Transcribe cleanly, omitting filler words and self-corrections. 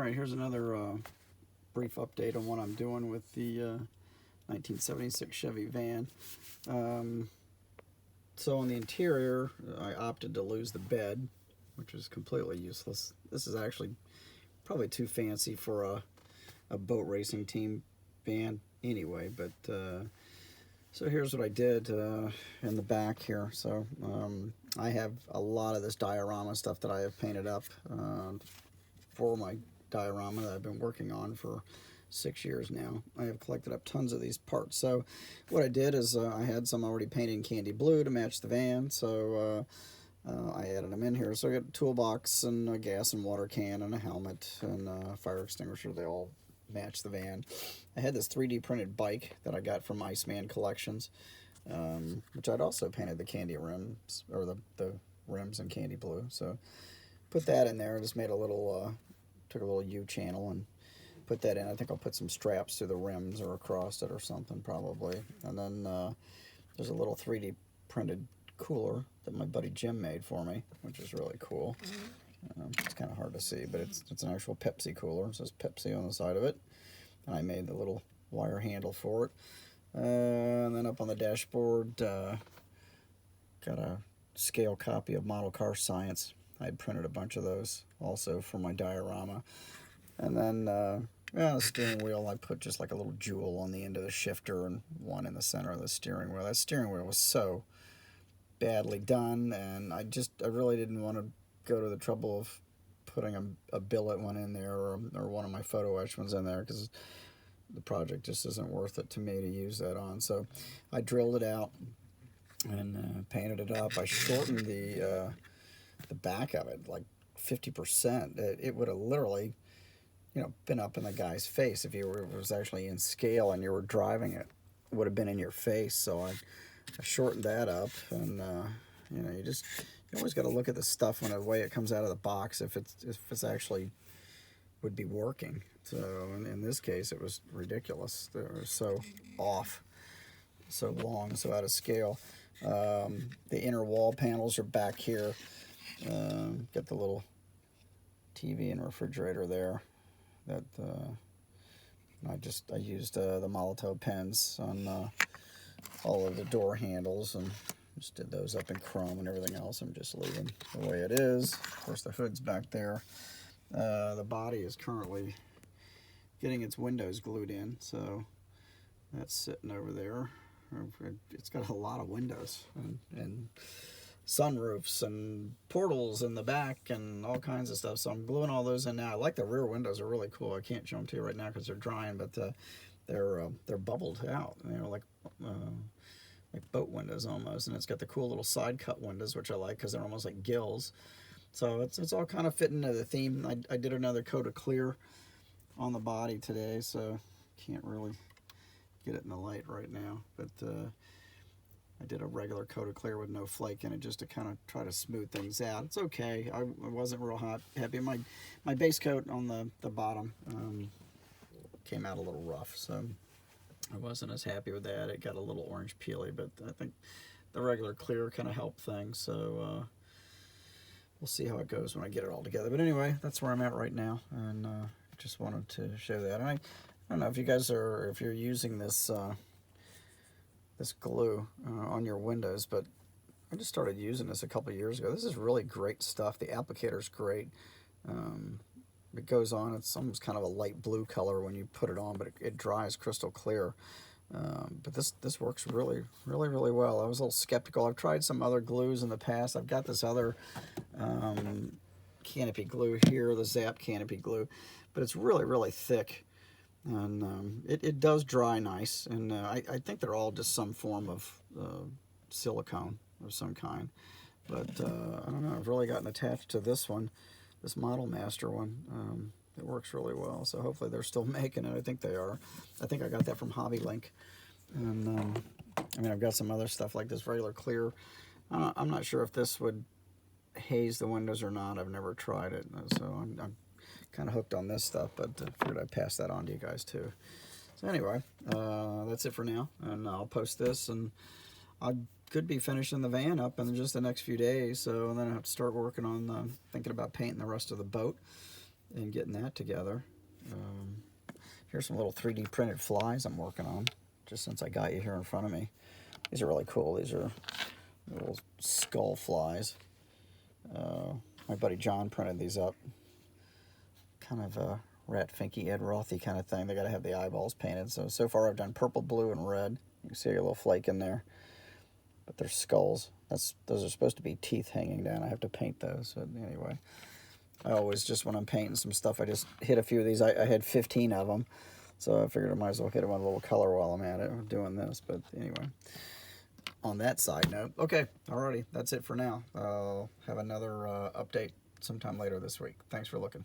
Alright, here's another brief update on what I'm doing with the 1976 Chevy van. So on the interior, I opted to lose the bed, which is completely useless. This is actually probably too fancy for a boat racing team van anyway, but so here's what I did in the back here. So I have a lot of this diorama stuff that I have painted up for my diorama that I've been working on for 6 years now. I have collected up tons of these parts. So what I did is I had some already painted in candy blue to match the van, so I added them in here. So I got a toolbox and a gas and water can and a helmet and a fire extinguisher. They all match the van. I had this 3D printed bike that I got from Iceman Collections, which I'd also painted the candy rims, or the rims in candy blue. So put that in there. Just made a little took a little U channel and put that in. I think I'll put some straps to the rims or across it or something probably. And then there's a little 3D printed cooler that my buddy Jim made for me, which is really cool. It's kind of hard to see, but it's an actual Pepsi cooler. It says Pepsi on the side of it. And I made the little wire handle for it. And then up on the dashboard, got a scale copy of Model Car Science. I printed a bunch of those also for my diorama. And then the steering wheel, I put just like a little jewel on the end of the shifter and one in the center of the steering wheel. That steering wheel was so badly done, and I really didn't want to go to the trouble of putting a billet one in there or one of my photo etch ones in there, because the project just isn't worth it to me to use that on. So I drilled it out and painted it up. I shortened the back of it like 50%. It would have literally, been up in the guy's face if it was actually in scale and you were driving it. It would have been in your face. So I shortened that up, and you always got to look at the stuff when the way it comes out of the box, if it's actually would be working. So in this case, it was ridiculous. They were so off, so long, so out of scale. The inner wall panels are back here. Got the little TV and refrigerator there. That I used the Molotov pens on all of the door handles and just did those up in chrome, and everything else I'm just leaving the way it is. Of course, the hood's back there. The body is currently getting its windows glued in, so that's sitting over there. It's got a lot of windows and sunroofs and portals in the back and all kinds of stuff, so I'm gluing all those in now. I like the rear windows, are really cool. I can't show them to you right now because they're drying, but they're bubbled out, like boat windows almost, and it's got the cool little side cut windows, which I like because they're almost like gills. So it's all kind of fitting into the theme. I did another coat of clear on the body today, so can't really get it in the light right now, but I did a regular coat of clear with no flake in it just to kind of try to smooth things out. It's okay. I wasn't real happy. My base coat on the bottom came out a little rough, so I wasn't as happy with that. It got a little orange peely, but I think the regular clear kind of helped things, so we'll see how it goes when I get it all together. But anyway, that's where I'm at right now, and just wanted to show that. And I don't know if you guys if you're using this this glue on your windows, but I just started using this a couple of years ago. This is really great stuff. The applicator's great. It goes on, it's almost kind of a light blue color when you put it on, but it dries crystal clear. But this works really, really, really well. I was a little skeptical. I've tried some other glues in the past. I've got this other canopy glue here, the Zap canopy glue, but it's really, really thick. And it does dry nice, and I think they're all just some form of silicone of some kind. But I don't know, I've really gotten attached to this one, this Model Master one. It works really well, so hopefully they're still making it. I think they are. I think I got that from Hobby Link. And I've got some other stuff like this regular clear. I'm not sure if this would haze the windows or not. I've never tried it, so I'm kind of hooked on this stuff, but I figured I'd pass that on to you guys too. So anyway, that's it for now, and I'll post this, and I could be finishing the van up in just the next few days, so then I have to start working on thinking about painting the rest of the boat. in getting that together. Here's some little 3D printed flies I'm working on, just since I got you here in front of me. These are really cool. These are little skull flies. My buddy John printed these up. Kind of a Rat Finky, Ed Rothy kind of thing. They got to have the eyeballs painted. So far I've done purple, blue, and red. You can see a little flake in there. But they're skulls. Those are supposed to be teeth hanging down. I have to paint those. So anyway, I always just, when I'm painting some stuff, I just hit a few of these. I had 15 of them. So I figured I might as well hit them with a little color while I'm at it doing this. But anyway, on that side note, okay, alrighty, that's it for now. I'll have another update sometime later this week. Thanks for looking.